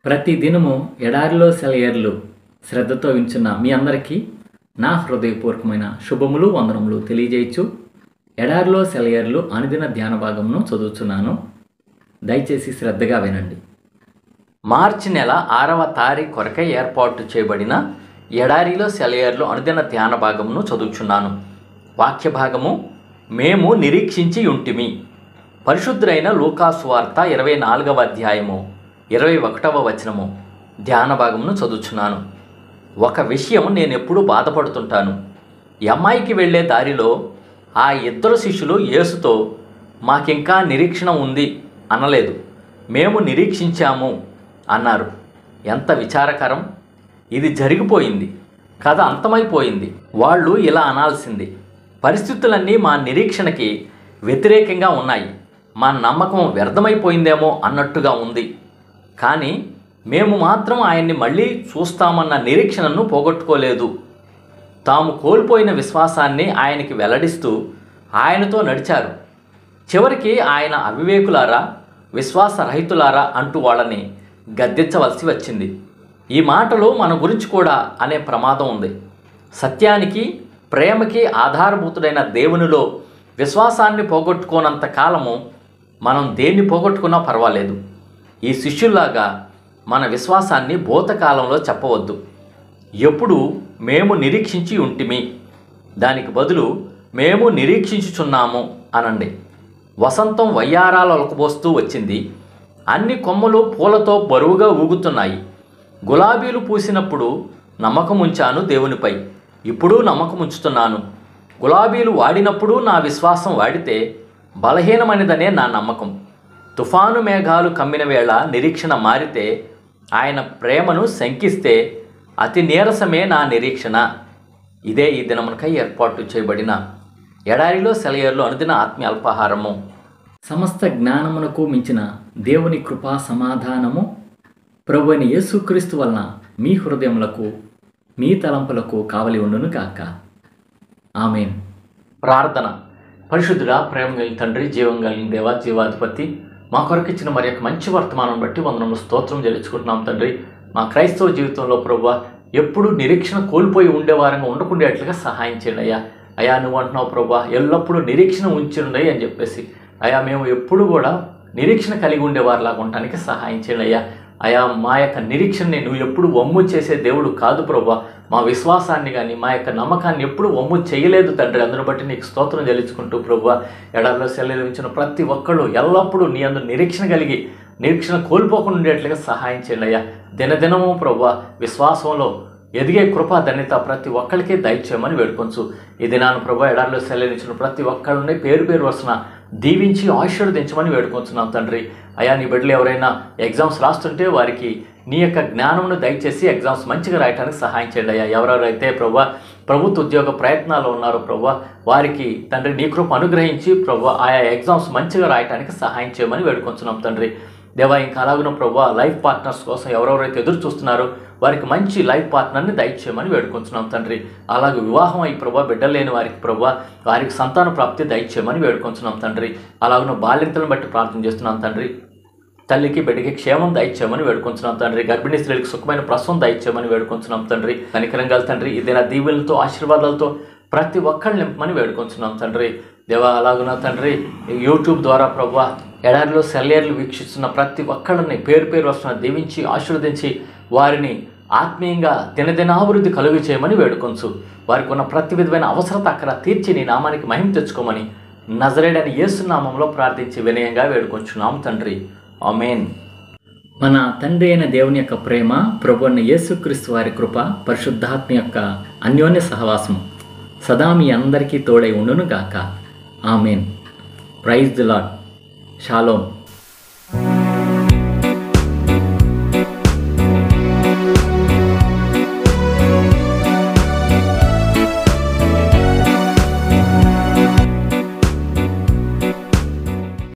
ప్రతి దినము ఎడారిలో సెలయేర్లు శ్రద్ధతో వింటున్న మీ అందరికీ నా హృదయపూర్వకమైన శుభములు వందనములు తెలియజేయచ్చు. ఎడారిలో సెలయేర్లు అనుదిన ధ్యాన భాగమును చదువుతున్నాను. దయచేసి శ్రద్ధగా వినండి. మార్చి నెల 6వ తారీఖు కొరకై ఏర్పాటు చేయబడిన ఎడారిలో సెలయేర్లు అనుదిన ధ్యాన భాగమును చదువుచున్నాను. వాక్య భాగము: మేము నిరీక్షించి ఉంటిమి. పరిశుద్ధుడైన లూకా సువార్త 24వ అధ్యాయము 21వ వచనము ధ్యాన భాగమును చదువుచున్నాను. ఒక విషయం నేను ఎప్పుడూ బాధపడుతుంటాను. ఎమ్మాయికి వెళ్ళే దారిలో ఆ ఇద్దరు శిష్యులు యేసుతో మాకింకా నిరీక్షణ ఉంది అనలేదు, మేము నిరీక్షించాము అన్నారు. ఎంత విచారకరం! ఇది జరిగిపోయింది, కథ అంతమైపోయింది. వాళ్ళు ఇలా అనాల్సింది: పరిస్థితులన్నీ మా నిరీక్షణకి వ్యతిరేకంగా ఉన్నాయి, మా నమ్మకం వ్యర్థమైపోయిందేమో అన్నట్టుగా ఉంది. కానీ మేము మాత్రం ఆయన్ని మళ్ళీ చూస్తామన్న నిరీక్షణను పోగొట్టుకోలేదు. తాము కోల్పోయిన విశ్వాసాన్ని ఆయనకి వెల్లడిస్తూ ఆయనతో నడిచారు. చివరికి ఆయన అవివేకులారా, విశ్వాసరహితులారా అంటూ వాళ్ళని గద్దించవలసి వచ్చింది. ఈ మాటలు మన గురించి కూడా అనే ప్రమాదం ఉంది. సత్యానికి, ప్రేమకి ఆధారభూతుడైన దేవునిలో విశ్వాసాన్ని పోగొట్టుకోనంత కాలము మనం దేన్ని పోగొట్టుకున్నా పర్వాలేదు. ఈ శిష్యుల్లాగా మన విశ్వాసాన్ని భూతకాలంలో చెప్పవద్దు. ఎప్పుడు మేము నిరీక్షించి ఉంటిమి, దానికి బదులు మేము నిరీక్షించుచున్నాము అనండి. వసంతం వయ్యారాలు ఒలకబోస్తూ వచ్చింది. అన్ని కొమ్మలు పూలతో బరువుగా ఊగుతున్నాయి. గులాబీలు పూసినప్పుడు నమ్మకం ఉంచాను దేవునిపై, ఇప్పుడు నమ్మకం ఉంచుతున్నాను. గులాబీలు వాడినప్పుడు నా విశ్వాసం వాడితే బలహీనమైనదనే నా నమ్మకం. తుఫాను మేఘాలు కమ్మిన వేళ నిరీక్షణ మారితే, ఆయన ప్రేమను శంకిస్తే అతి నీరసమే నా నిరీక్షణ. ఇదే ఈ దినమునకై ఏర్పాటు చేయబడిన ఎడారిలో సెలయేర్లు అనుదిన ఆత్మీయ అల్పాహారము. సమస్త జ్ఞానమునకు మించిన దేవుని కృపా సమాధానము ప్రభువైన యేసుక్రీస్తు వలన మీ హృదయములకు, మీ తలంపులకు కావలి ఉండును గాక. ఆమేన్. ప్రార్థన. పరిశుద్ధుడా, ప్రేమ కలిగిన తండ్రి, జీవం కలిగిన దేవా, జీవాధిపతి, మా కొరకు ఇచ్చిన మరి యొక్క మంచి వర్తమానం బట్టి వందనములు స్తోత్రం చెల్లించుకుంటున్నాం తండ్రి. మా క్రైస్తవ జీవితంలో ప్రభువా ఎప్పుడు నిరీక్షణ కోల్పోయి ఉండేవారంగా ఉండకుండేట్లుగా సహాయం చేయండి అయ్యా. అయ్యా, నువ్వు అంటున్నావు ప్రభువా ఎల్లప్పుడూ నిరీక్షణ ఉంచుండయి అని చెప్పేసి. అయ్యా, మేము ఎప్పుడు కూడా నిరీక్షణ కలిగి ఉండేవారిలాగా ఉండటానికి సహాయం చేయండి అయ్యా. అయా, మా యొక్క నిరీక్షణని నువ్వు ఎప్పుడు వమ్ము చేసే దేవుడు కాదు ప్రభువా. మా విశ్వాసాన్ని కానీ మా యొక్క నమ్మకాన్ని ఎప్పుడు వమ్ము చేయలేదు తండ్రి. అందును బట్టి నీకు స్తోత్రం చెల్లించుకుంటూ ప్రభువా ఎడారిలో సెలవించిన ప్రతి ఒక్కళ్ళు ఎల్లప్పుడూ నీ అందు నిరీక్షణ కలిగి నిరీక్షణ కోల్పోకుండా ఉండేట్లుగా సహాయం చేయండి అయ్యా. దినదినము ప్రభువా విశ్వాసంలో ఎదిగే కృపా ధన్యత ప్రతి ఒక్కరికి దయచేయమని వేడుకొంచు. ఈ దినాన్ని ప్రభువా ఎడారిలో సెలవించిన ప్రతి ఒక్కళ్ళని పేరు పేరు వరుసన దీవించి ఆశీర్వదించమని వేడుకొంచున్నాం తండ్రి. అయా, నీ బిడ్డలు ఎవరైనా ఎగ్జామ్స్ రాస్తుంటే వారికి నీ యొక్క జ్ఞానమును దయచేసి ఎగ్జామ్స్ మంచిగా రాయడానికి సహాయం చేయండి అయ్యా. ఎవరెవరైతే ప్రభువా ప్రభుత్వ ఉద్యోగ ప్రయత్నాలు ఉన్నారో ప్రభువా వారికి తండ్రి నీ కృప అనుగ్రహించి ప్రభువా ఆయా ఎగ్జామ్స్ మంచిగా రాయడానికి సహాయం చేయమని వేడుకొంచున్నాం తండ్రి. దేవా, ఇంకా అలాగున ప్రభువా లైఫ్ పార్ట్నర్స్ కోసం ఎవరెవరైతే ఎదురు చూస్తున్నారో వారికి మంచి లైఫ్ పార్ట్నర్ని దయచేయమని వేడుకొంచున్నాం తండ్రి. అలాగే వివాహం అయి ప్రభువా బిడ్డలు లేని వారికి ప్రభువా వారికి సంతాన ప్రాప్తి దయచేయమని వేడుకొంచున్నాం తండ్రి. అలాగున బాల్యతలను బట్టి ప్రార్థన చేస్తున్నాం తండ్రి. తల్లికి బిడ్డకి క్షేమం దయచేయమని వేడుకొంచున్నాం తండ్రి. గర్భిణీ స్త్రీలకు సుఖమైన ప్రసవం దయచేయమని వేడుకొంచున్నాం తండ్రి. కనికరంగా తండ్రి ఇదేనా దీవెనలతో ఆశీర్వాదాలతో ప్రతి ఒక్కళ్ళు నింపమని వేడుకొంచున్నాం తండ్రి. దేవా, అలాగున తండ్రి యూట్యూబ్ ద్వారా ప్రభువా ఎడారిలో సెలయేర్లు వీక్షిస్తున్న ప్రతి ఒక్కళ్ళని పేరు పేరు వస్తున్న దీవించి ఆశీర్వదించి వారిని ఆత్మీయంగా దినదినాభివృద్ధి కలుగు చేయమని వేడుకొంచు. వారికి ఉన్న ప్రతి విధమైన అవసరత అక్కడ తీర్చి నీ నామానికి మహిమ తెచ్చుకోమని నజరేయుడైన యేసు నామంలో ప్రార్థించి వినయంగా వేడుకొంచున్నాం తండ్రి. ఆమేన్. మన తండ్రి అయిన దేవుని యొక్క ప్రేమ, ప్రభువైన యేసుక్రీస్తు వారి కృప, పరిశుద్ధాత్మ యొక్క అన్యోన్య సహవాసము సదా మీ అందరికీ తోడై ఉండును గాక. Amen. Praise the lord. Shalom.